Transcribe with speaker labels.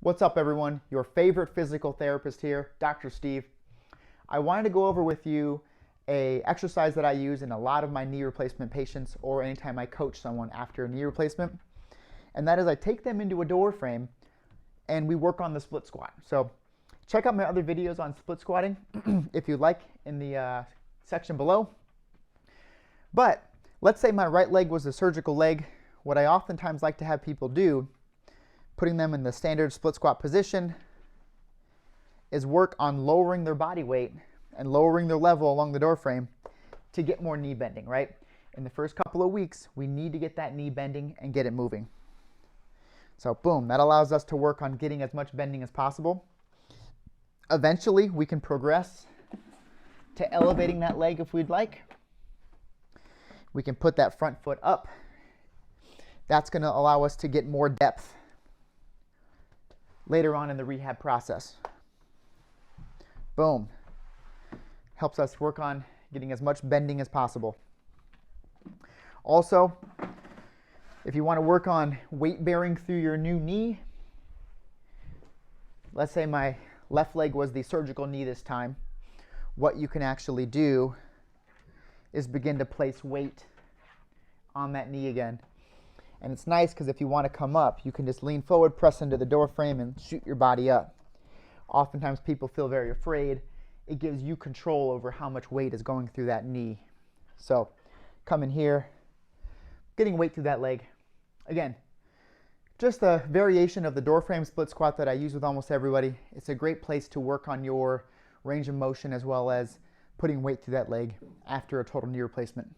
Speaker 1: What's up, everyone? Your favorite physical therapist here, Dr. Steve. I wanted to go over with you a exercise that I use in a lot of my knee replacement patients or anytime I coach someone after a knee replacement. And that is I take them into a door frame and we work on the split squat. So check out my other videos on split squatting if you like in the section below. But let's say my right leg was a surgical leg. What I oftentimes like to have people do, putting them in the standard split squat position, is work on lowering their body weight and lowering their level along the door frame to get more knee bending, right? In the first couple of weeks, we need to get that knee bending and get it moving. So boom, that allows us to work on getting as much bending as possible. Eventually, we can progress to elevating that leg if we'd like. We can put that front foot up. That's going to allow us to get more depth later on in the rehab process. Boom. Helps us work on getting as much bending as possible. Also, if you want to work on weight bearing through your new knee, let's say my left leg was the surgical knee this time, what you can actually do is begin to place weight on that knee again. And it's nice because if you want to come up, you can just lean forward, press into the door frame, and shoot your body up. Oftentimes people feel very afraid. It gives you control over how much weight is going through that knee. So come in here, getting weight through that leg. Again, just a variation of the door frame split squat that I use with almost everybody. It's a great place to work on your range of motion as well as putting weight through that leg after a total knee replacement.